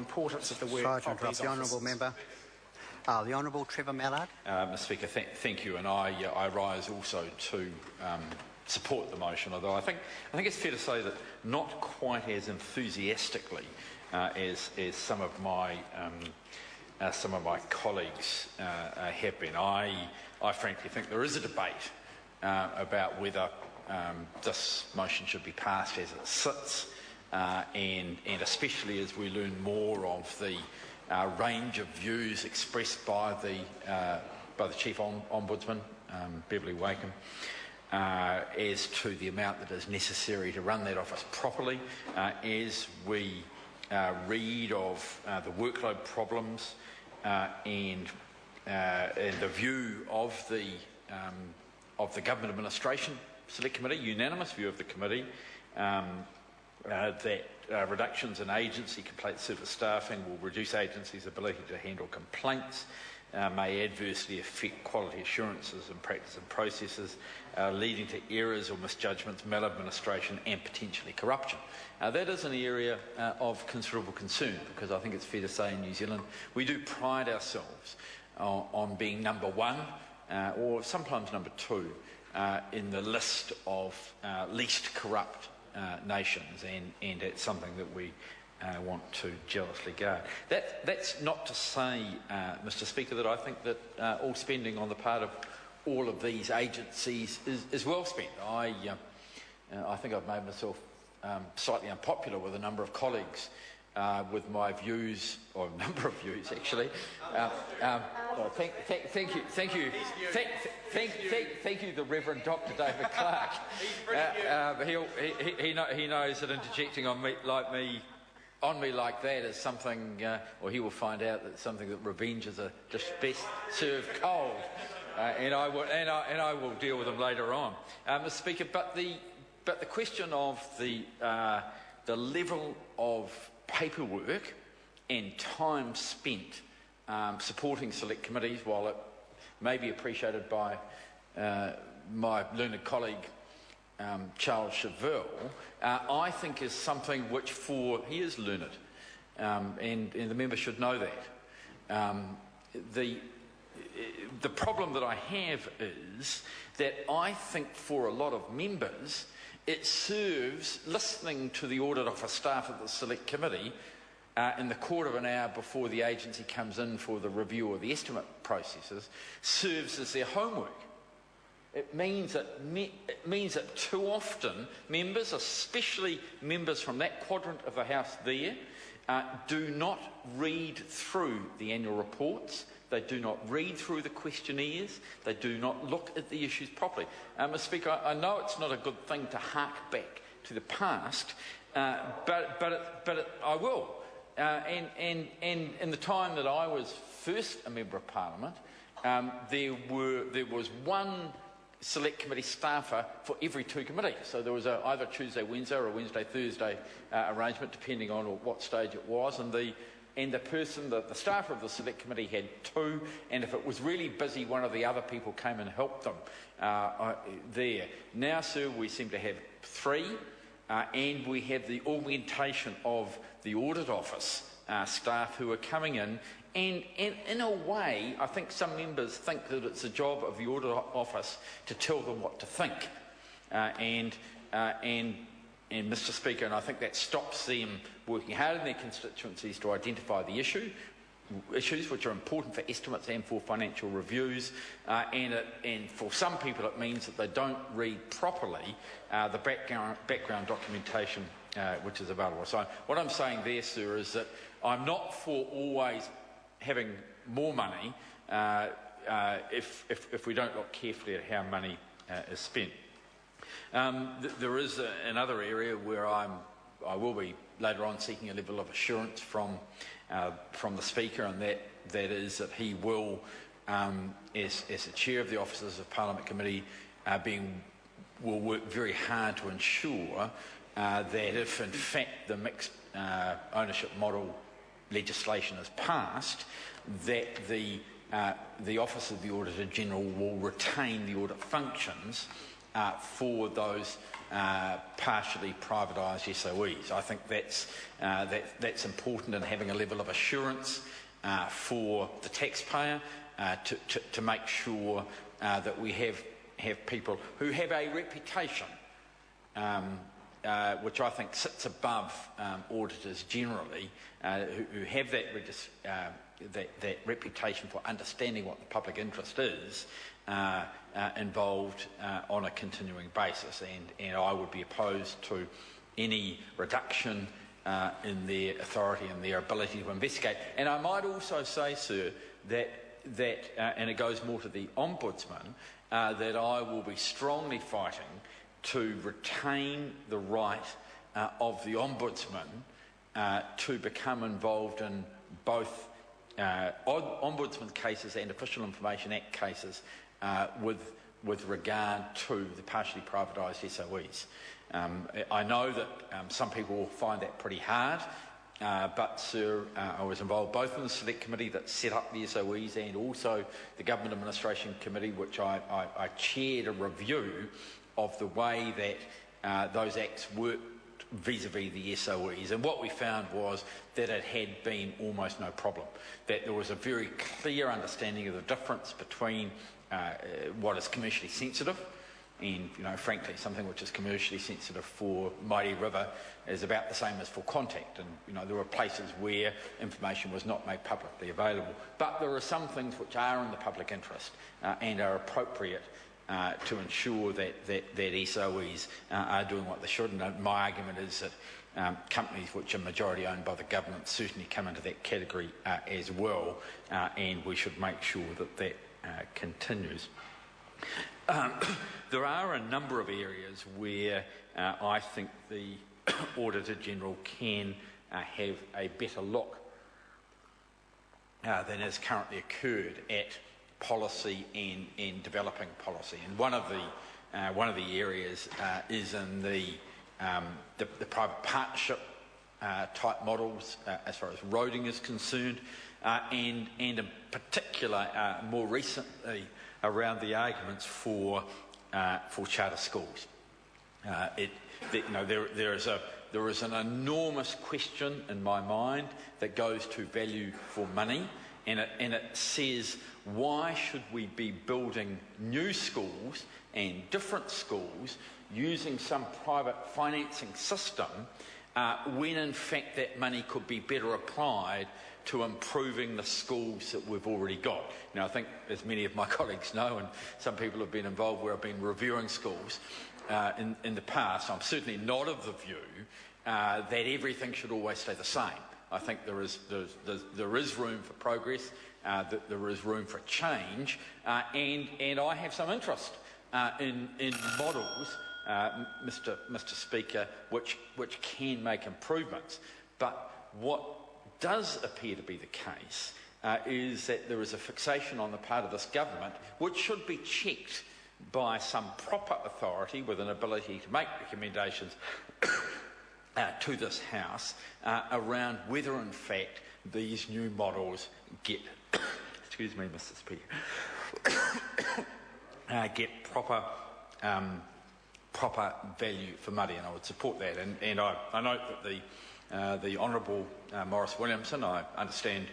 importance of the work Sorry to of interrupt these the honourable officers. member. The Honourable Trevor Mallard. Mr Speaker, thank you, and I rise also to support the motion. Although I think it's fair to say that not quite as enthusiastically as some of my colleagues have been. I frankly think there is a debate about whether this motion should be passed as it sits, and especially as we learn more of the range of views expressed by the Chief Ombudsman, Beverly Wakeham, as to the amount that is necessary to run that office properly, as we read of the workload problems and the view of the Government Administration Select Committee, unanimous view of the committee, that reductions in agency complaint service staffing will reduce agencies' ability to handle complaints, may adversely affect quality assurances and practice and processes, leading to errors or misjudgments, maladministration and potentially corruption. That is an area of considerable concern, because I think it's fair to say in New Zealand we do pride ourselves on being number one or sometimes number two in the list of least corrupt nations, and it's something that we want to jealously guard. That's not to say, Mr Speaker, that I think that all spending on the part of all of these agencies is well spent. I think I've made myself slightly unpopular with a number of colleagues with my views, or a number of views actually. Thank you, the Reverend Dr. David Clark. He knows that interjecting on me like that is something, or he will find out that it's something that revenge is a dish best served cold, and I will deal with him later on, Mr Speaker. But the question of the level of paperwork and time spent supporting select committees, while it may be appreciated by my learned colleague Charles Chauvel, I think is something which he is learned, and the member should know that. The problem that I have is that I think for a lot of members it serves, listening to the audit office staff of the select committee in the quarter of an hour before the agency comes in for the review or the estimate processes, serves as their homework. It means that too often members, especially members from that quadrant of the House there, do not read through the annual reports. They do not read through the questionnaires. They do not look at the issues properly. Mr Speaker, I know it's not a good thing to hark back to the past, but I will. And in the time that I was first a Member of Parliament, there was one select committee staffer for every two committees. So there was either Tuesday, Wednesday or a Wednesday, Thursday arrangement, depending on what stage it was. And the staffer of the select committee had two, and if it was really busy, one of the other people came and helped them there. Now, sir, we seem to have three, and we have the augmentation of the audit office staff who are coming in. And in a way, I think some members think that it's the job of the audit office to tell them what to think. And Mr Speaker, and I think that stops them working hard in their constituencies to identify the issues which are important for estimates and for financial reviews, and for some people it means that they don't read properly the background documentation which is available. So what I'm saying there, sir, is that I'm not for always having more money if we don't look carefully at how money is spent. There is another area where I will be later on seeking a level of assurance from the Speaker, and that is that he will, as the Chair of the Officers of Parliament Committee, will work very hard to ensure that if in fact the mixed ownership model legislation is passed, that the Office of the Auditor General will retain the audit functions for those partially privatised SOEs. I think that's important in having a level of assurance for the taxpayer to make sure that we have people who have a reputation, which I think sits above auditors generally, who have that reputation for understanding what the public interest is, involved on a continuing basis, and I would be opposed to any reduction in their authority and their ability to investigate. And I might also say, sir, that and it goes more to the Ombudsman, that I will be strongly fighting to retain the right of the Ombudsman to become involved in both Ombudsman cases and Official Information Act cases with regard to the partially privatised SOEs. I know that some people will find that pretty hard, but sir, I was involved both in the Select Committee that set up the SOEs and also the Government Administration Committee, which I chaired a review of the way that those acts worked vis-a-vis the SOEs, and what we found was that it had been almost no problem, that there was a very clear understanding of the difference between what is commercially sensitive, and frankly something which is commercially sensitive for Mighty River is about the same as for Contact, and there were places where information was not made publicly available, but there are some things which are in the public interest and are appropriate to ensure that SOEs are doing what they should. And my argument is that companies which are majority owned by the government certainly come into that category as well, and we should make sure that continues. There are a number of areas where I think the Auditor General can have a better look than has currently occurred at policy and developing policy. And one of the areas is in the private partnership type models as far as roading is concerned, and in particular more recently around the arguments for charter schools. There is an enormous question in my mind that goes to value for money, and it says, why should we be building new schools and different schools using some private financing system when in fact that money could be better applied to improving the schools that we've already got? Now, I think, as many of my colleagues know, and some people have been involved where I've been reviewing schools in the past, I'm certainly not of the view that everything should always stay the same. I think there is room for progress, that there is room for change, and I have some interest in models, Mr. Speaker, which can make improvements. But what does appear to be the case is that there is a fixation on the part of this government, which should be checked by some proper authority with an ability to make recommendations to this House around whether in fact these new models get excuse me, Mr. Speaker, get proper value for money, and I would support that. And I note that the Honourable Maurice Williamson, I understand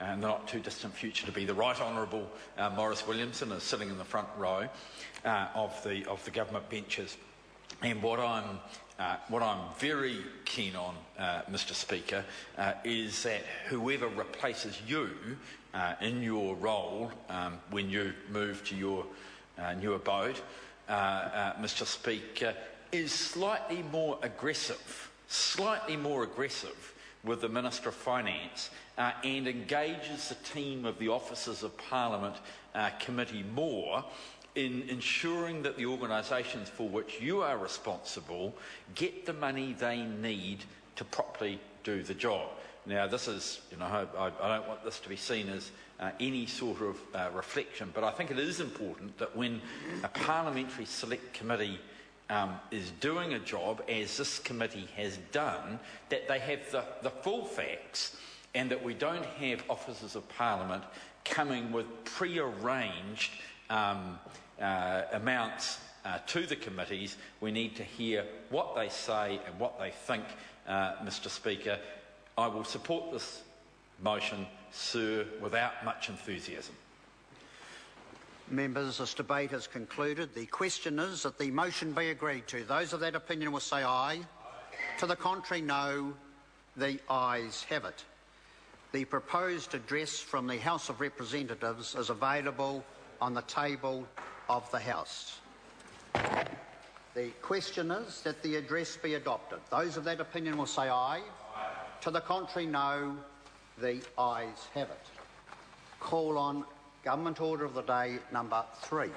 in the not too distant future to be the Right Honourable Maurice Williamson, is sitting in the front row of the government benches. And what I'm very keen on, Mr. Speaker, is that whoever replaces you in your role when you move to your new abode, Mr. Speaker, is slightly more aggressive with the Minister of Finance and engages the team of the Officers of Parliament Committee more in ensuring that the organisations for which you are responsible get the money they need to properly do the job. Now, this is, I don't want this to be seen as any sort of reflection, but I think it is important that when a parliamentary select committee is doing a job, as this committee has done, that they have the full facts, and that we don't have officers of Parliament coming with pre-arranged amounts to the committees. We need to hear what they say and what they think, Mr Speaker. I will support this motion, sir, without much enthusiasm. Members, this debate has concluded. The question is that the motion be agreed to. Those of that opinion will say aye. To the contrary, no. The ayes have it. The proposed address from the House of Representatives is available on the table of the House. The question is that the address be adopted. Those of that opinion will say aye. To the contrary, no. The ayes have it. Call on Government Order of the Day number 3.